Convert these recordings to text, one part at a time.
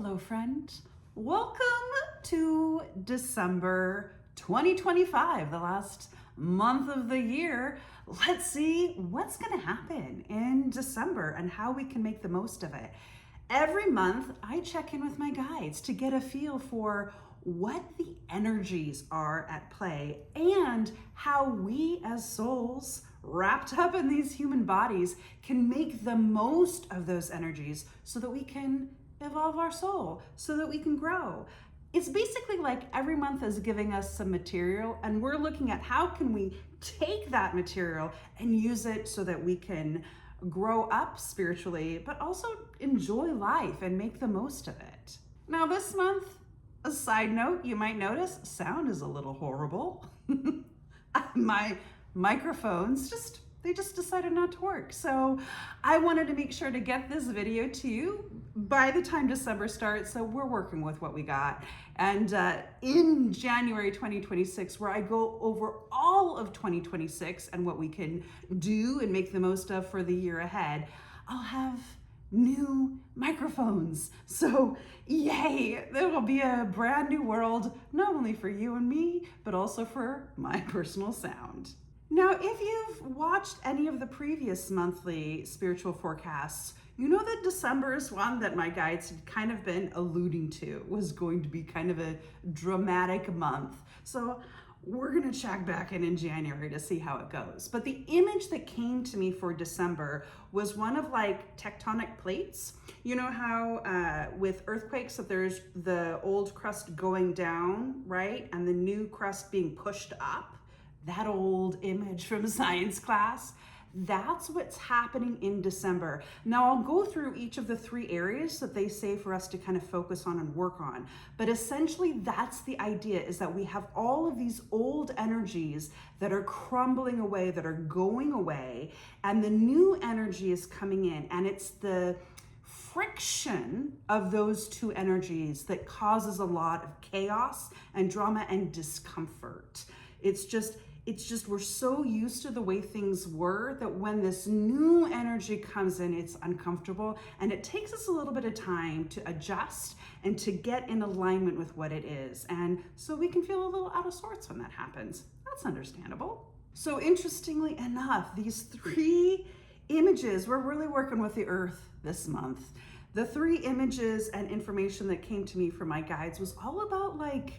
Hello, friend. Welcome to December 2025, the last month of the year. Let's see what's going to happen in December and how we can make the most of it. Every month, I check in with my guides to get a feel for what the energies are at play and how we as souls wrapped up in these human bodies can make the most of those energies so that we can evolve our soul, so that we can grow. It's basically like every month is giving us some material and we're looking at how can we take that material and use it so that we can grow up spiritually, but also enjoy life and make the most of it. Now this month, a side note, you might notice sound is a little horrible. My microphones they just decided not to work. So I wanted to make sure to get this video to you by the time December starts. So we're working with what we got. And in January 2026, where I go over all of 2026 and what we can do and make the most of for the year ahead, I'll have new microphones. So yay, there will be a brand new world, not only for you and me, but also for my personal sound. Now, if you've watched any of the previous monthly spiritual forecasts, you know that December is one that my guides had kind of been alluding to was going to be kind of a dramatic month. So we're gonna check back in January to see how it goes. But the image that came to me for December was one of like tectonic plates. You know how with earthquakes that there's the old crust going down, right? And the new crust being pushed up? That old image from science class. That's what's happening in December. Now I'll go through each of the three areas that they say for us to kind of focus on and work on. But essentially that's the idea, is that we have all of these old energies that are crumbling away, that are going away, and the new energy is coming in. And it's the friction of those two energies that causes a lot of chaos and drama and discomfort. It's just we're so used to the way things were that when this new energy comes in, it's uncomfortable, and it takes us a little bit of time to adjust and to get in alignment with what it is. And so we can feel a little out of sorts when that happens. That's understandable. So interestingly enough, these three images, we're really working with the earth this month. The three images and information that came to me from my guides was all about like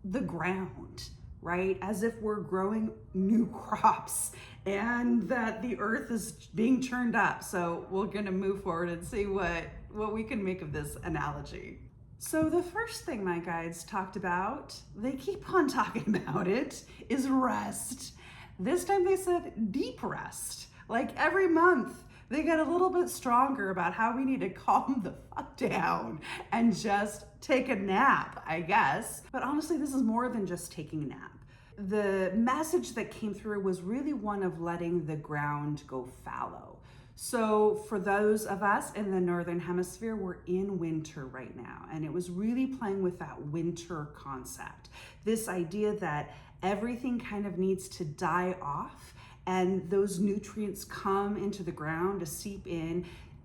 the ground, right? As if we're growing new crops and that the earth is being churned up. So we're gonna move forward and see what we can make of this analogy. So the first thing my guides talked about, they keep on talking about it, is rest. This time they said deep rest. Like every month, they get a little bit stronger about how we need to calm the fuck down and just take a nap, I guess. But honestly, this is more than just taking a nap. The message that came through was really one of letting the ground go fallow. So for those of us in the Northern Hemisphere, we're in winter right now. And it was really playing with that winter concept. This idea that everything kind of needs to die off and those nutrients come into the ground to seep in,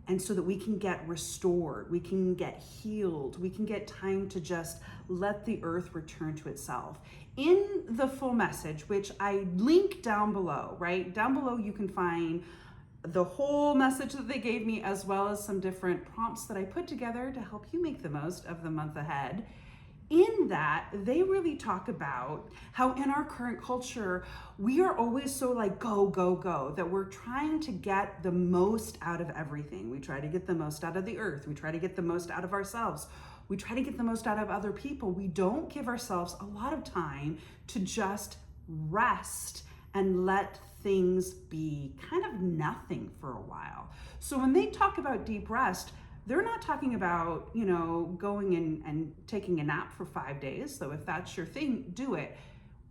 and so that we can get restored, we can get healed, we can get time to just let the earth return to itself. In the full message, which I link down below, right? Down below you can find the whole message that they gave me, as well as some different prompts that I put together to help you make the most of the month ahead. In that, they really talk about how in our current culture, we are always so like go, go, go, that we're trying to get the most out of everything. We try to get the most out of the earth. We try to get the most out of ourselves. We try to get the most out of other people. We don't give ourselves a lot of time to just rest and let things be kind of nothing for a while. So when they talk about deep rest, they're not talking about, going in and taking a nap for 5 days. So if that's your thing, do it.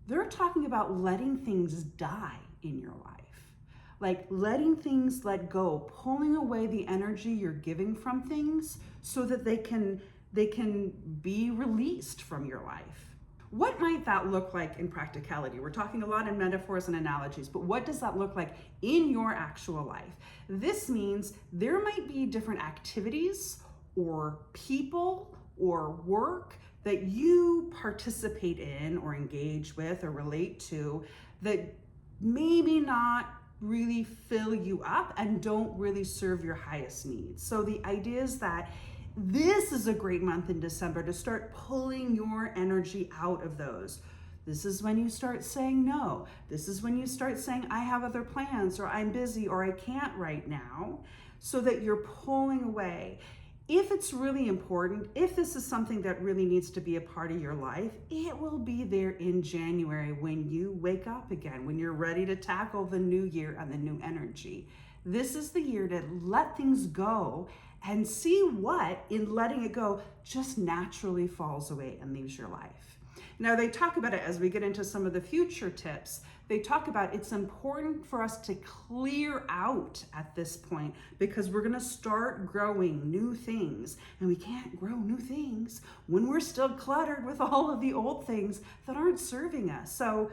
They're talking about letting things die in your life. Like letting things let go, pulling away the energy you're giving from things so that they can be released from your life. What might that look like in practicality? We're talking a lot in metaphors and analogies, but what does that look like in your actual life? This means there might be different activities or people or work that you participate in or engage with or relate to that maybe not really fill you up and don't really serve your highest needs. So the idea is that this is a great month in December to start pulling your energy out of those. This is when you start saying no. This is when you start saying, I have other plans, or I'm busy, or I can't right now, so that you're pulling away. If it's really important, if this is something that really needs to be a part of your life, it will be there in January when you wake up again, when you're ready to tackle the new year and the new energy. This is the year to let things go and see what, in letting it go, just naturally falls away and leaves your life. Now, they talk about it as we get into some of the future tips. They talk about it's important for us to clear out at this point because we're going to start growing new things. And we can't grow new things when we're still cluttered with all of the old things that aren't serving us. So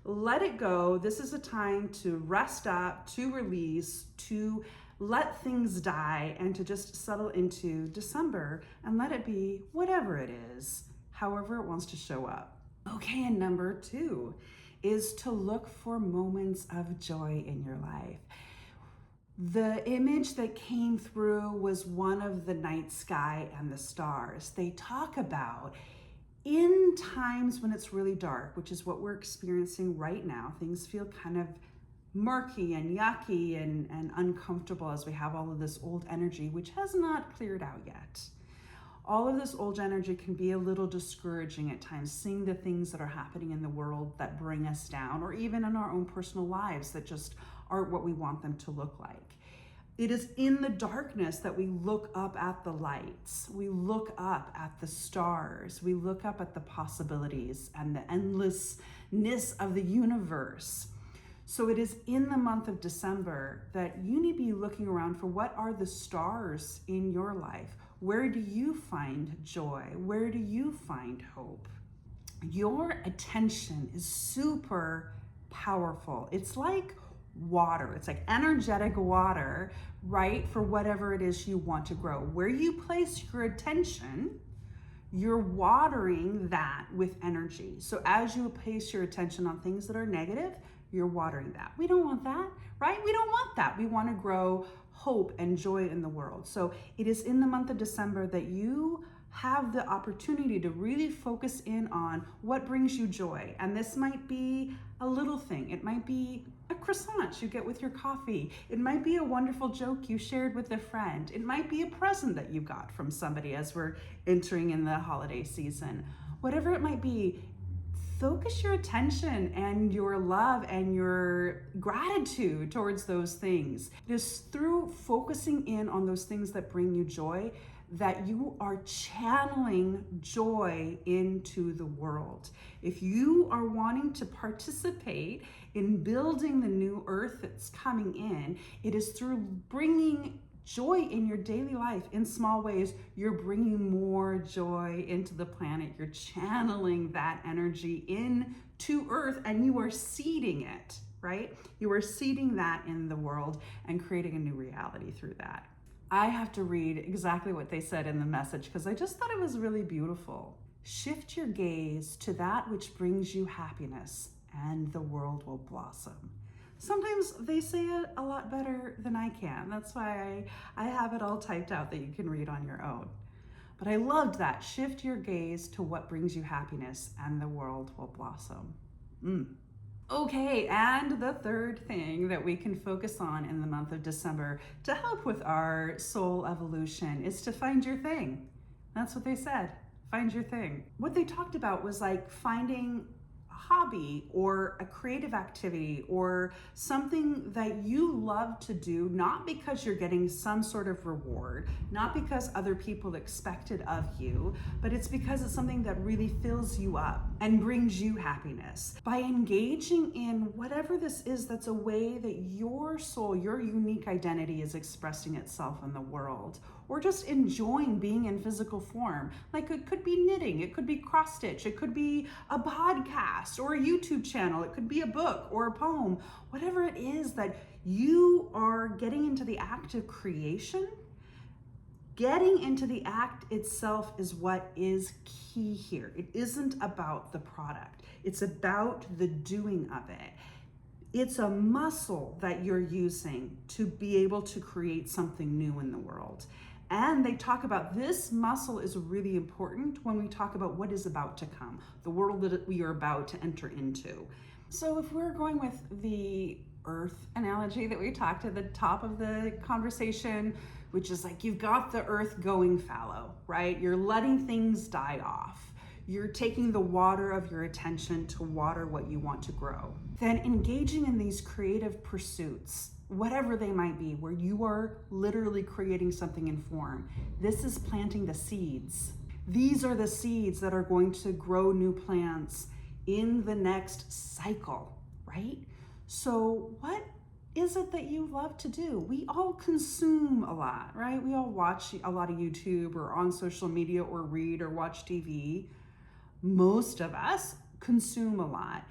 let it go. This is a time to rest up, to release, to let things die, and to just settle into December and let it be whatever it is, however it wants to show up. Okay, and number 2 is to look for moments of joy in your life. The image that came through was one of the night sky and the stars. They talk about in times when it's really dark, which is what we're experiencing right now, things feel kind of murky and yucky and uncomfortable as we have all of this old energy, which has not cleared out yet. All of this old energy can be a little discouraging at times, seeing the things that are happening in the world that bring us down, or even in our own personal lives that just aren't what we want them to look like. It is in the darkness that we look up at the lights. We look up at the stars. We look up at the possibilities and the endlessness of the universe. So it is in the month of December that you need to be looking around for what are the stars in your life. Where do you find joy? Where do you find hope? Your attention is super powerful. It's like water. It's like energetic water, right? For whatever it is you want to grow. Where you place your attention, you're watering that with energy. So as you place your attention on things that are negative, you're watering that. We don't want that, right? We don't want that. We want to grow hope and joy in the world. So it is in the month of December that you have the opportunity to really focus in on what brings you joy. And this might be a little thing. It might be a croissant you get with your coffee. It might be a wonderful joke you shared with a friend. It might be a present that you got from somebody as we're entering in the holiday season. Whatever it might be, focus your attention and your love and your gratitude towards those things. It is through focusing in on those things that bring you joy that you are channeling joy into the world. If you are wanting to participate in building the new earth that's coming in, it is through bringing joy in your daily life in small ways. You're bringing more joy into the planet. You're channeling that energy into earth and you are seeding it, right? You are seeding that in the world and creating a new reality through that. I have to read exactly what they said in the message because I just thought it was really beautiful. Shift your gaze to that which brings you happiness and the world will blossom. Sometimes they say it a lot better than I can. That's why I have it all typed out that you can read on your own. But I loved that. Shift your gaze to what brings you happiness and the world will blossom. Okay, and the third thing that we can focus on in the month of December to help with our soul evolution is to find your thing. That's what they said. Find your thing. What they talked about was like finding hobby or a creative activity or something that you love to do, not because you're getting some sort of reward, not because other people expect it of you, but it's because it's something that really fills you up and brings you happiness. By engaging in whatever this is, that's a way that your soul, your unique identity is expressing itself in the world, or just enjoying being in physical form. Like it could be knitting, it could be cross stitch, it could be a podcast or a YouTube channel, it could be a book or a poem, whatever it is that you are getting into the act of creation, getting into the act itself is what is key here. It isn't about the product. It's about the doing of it. It's a muscle that you're using to be able to create something new in the world. And they talk about this muscle is really important when we talk about what is about to come, the world that we are about to enter into. So if we're going with the earth analogy that we talked at the top of the conversation, which is like you've got the earth going fallow, right? You're letting things die off. You're taking the water of your attention to water what you want to grow. Then engaging in these creative pursuits, whatever they might be, where you are literally creating something in form. This is planting the seeds. These are the seeds that are going to grow new plants in the next cycle, right? So what is it that you love to do? We all consume a lot, right? We all watch a lot of YouTube or on social media or read or watch TV. Most of us consume a lot.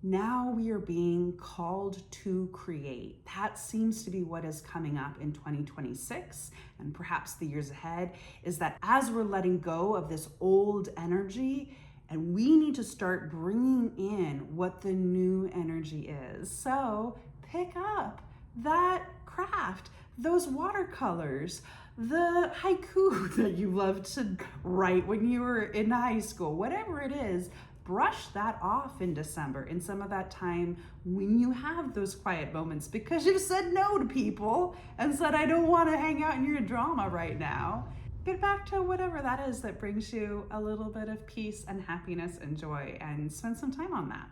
Now we are being called to create. That seems to be what is coming up in 2026 and perhaps the years ahead, is that as we're letting go of this old energy, and we need to start bringing in what the new energy is. So pick up that craft, those watercolors, the haiku that you loved to write when you were in high school, whatever it is. Brush that off in December, in some of that time when you have those quiet moments because you've said no to people and said, I don't want to hang out in your drama right now. Get back to whatever that is that brings you a little bit of peace and happiness and joy, and spend some time on that.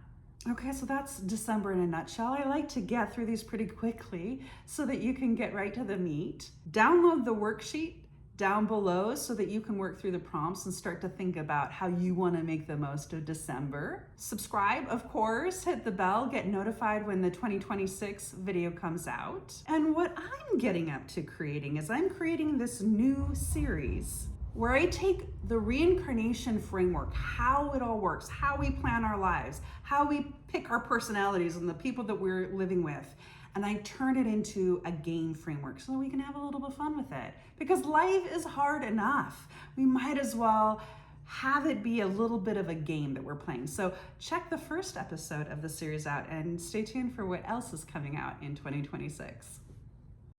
Okay, so that's December in a nutshell. I like to get through these pretty quickly so that you can get right to the meat. Download the worksheet down below so that you can work through the prompts and start to think about how you want to make the most of December. Subscribe, of course, hit the bell, get notified when the 2026 video comes out. And what I'm getting up to creating is I'm creating this new series where I take the reincarnation framework, how it all works, how we plan our lives, how we pick our personalities and the people that we're living with, and I turn it into a game framework so that we can have a little bit of fun with it. Because life is hard enough. We might as well have it be a little bit of a game that we're playing. So check the first episode of the series out and stay tuned for what else is coming out in 2026.